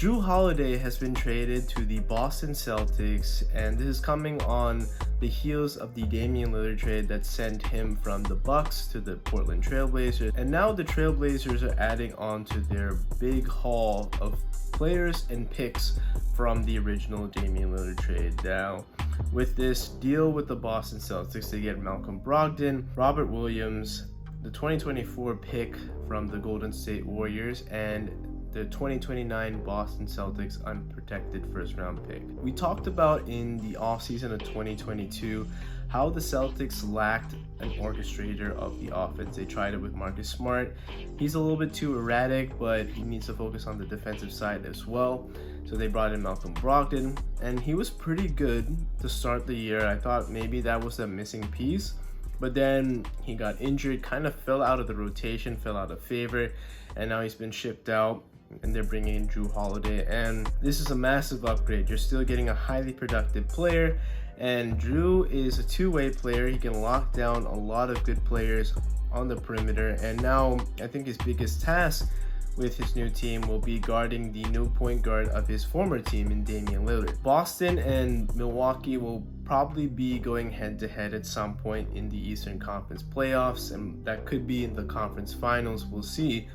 Jrue Holiday has been traded to the Boston Celtics, and this is coming on the heels of the Damian Lillard trade that sent him from the Bucks to the Portland Trailblazers. And now the Trailblazers are adding on to their big haul of players and picks from the original Damian Lillard trade. Now, with this deal with the Boston Celtics, they get Malcolm Brogdon, Robert Williams, the 2024 pick from the Golden State Warriors, and the 2029 Boston Celtics unprotected first round pick. We talked about in the offseason of 2022 how the Celtics lacked an orchestrator of the offense. They tried it with Marcus Smart. He's a little bit too erratic, but he needs to focus on the defensive side as well. So they brought in Malcolm Brogdon, and he was pretty good to start the year. I thought maybe that was a missing piece, but then he got injured, kind of fell out of the rotation, fell out of favor, and now he's been shipped out. And they're bringing in Jrue Holiday, and this is a massive upgrade. You're still getting a highly productive player, and Jrue is a two-way player. He can lock down a lot of good players on the perimeter, and now I think his biggest task with his new team will be guarding the new point guard of his former team in Damian Lillard. Boston and Milwaukee will probably be going head-to-head at some point in the Eastern Conference playoffs, and that could be in the conference finals. We'll see.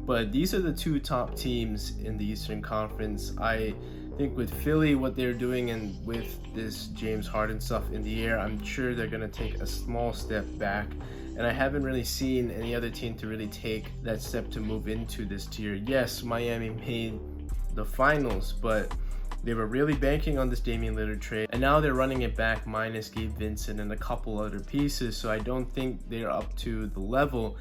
But these are the two top teams in the Eastern Conference. I think with Philly, what they're doing, and with this James Harden stuff in the air, I'm sure they're going to take a small step back. And I haven't really seen any other team to really take that step to move into this tier. Yes, Miami made the finals, but they were really banking on this Damian Lillard trade. And now they're running it back minus Gabe Vincent and a couple other pieces. So I don't think they're up to the level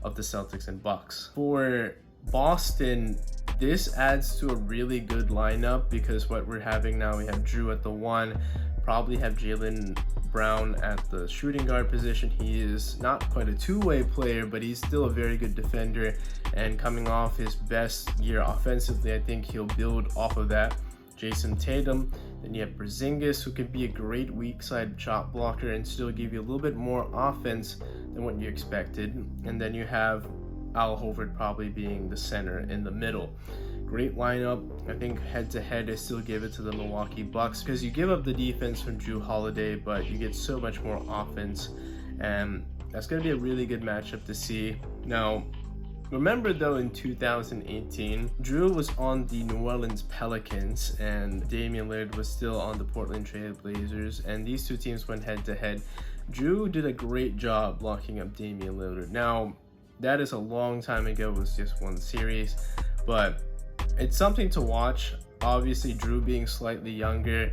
of the Celtics and Bucks. For Boston, this adds to a really good lineup, because what we're having now, we have Jrue at the 1, probably have Jaylen Brown at the shooting guard position. He is not quite a two-way player, but he's still a very good defender, and coming off his best year offensively, I think he'll build off of that. Jason Tatum. Then you have Porzingis, who can be a great weak side shot blocker and still give you a little bit more offense than what you expected. And then you have Al Horford probably being the center in the middle. Great lineup. I think head-to-head, I still give it to the Milwaukee Bucks, because you give up the defense from Jrue Holiday, but you get so much more offense, and that's going to be a really good matchup to see. Now, remember though, in 2018, Jrue was on the New Orleans Pelicans and Damian Lillard was still on the Portland Trailblazers, and these two teams went head to head. Jrue did a great job locking up Damian Lillard. Now, that is a long time ago, it was just one series, but it's something to watch. Obviously, Jrue being slightly younger,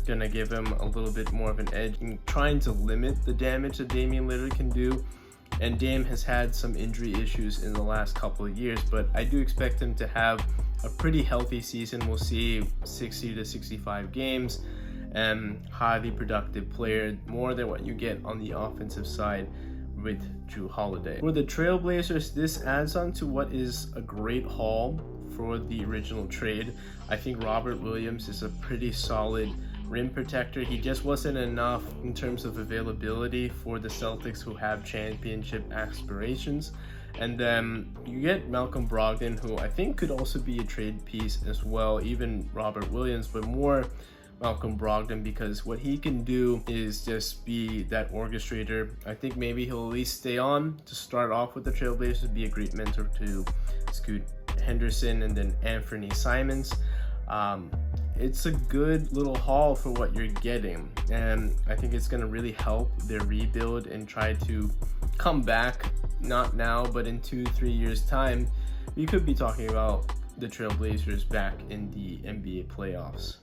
gonna give him a little bit more of an edge in trying to limit the damage that Damian Lillard can do. And Dame has had some injury issues in the last couple of years, but I do expect him to have a pretty healthy season. We'll see 60 to 65 games, and highly productive player, more than what you get on the offensive side with Jrue Holiday. For the Trailblazers, this adds on to what is a great haul for the original trade. I think Robert Williams is a pretty solid rim protector. He just wasn't enough in terms of availability for the Celtics, who have championship aspirations. And then you get Malcolm Brogdon, who I think could also be a trade piece as well, even Robert Williams, but more Malcolm Brogdon, because what he can do is just be that orchestrator. I think maybe he'll at least stay on to start off with the Trailblazers, be a great mentor to Scoot Henderson and then Anthony Simons. It's a good little haul for what you're getting, and I think it's going to really help their rebuild and try to come back, not now, but in 2-3 years time. We could be talking about the Trailblazers back in the NBA playoffs.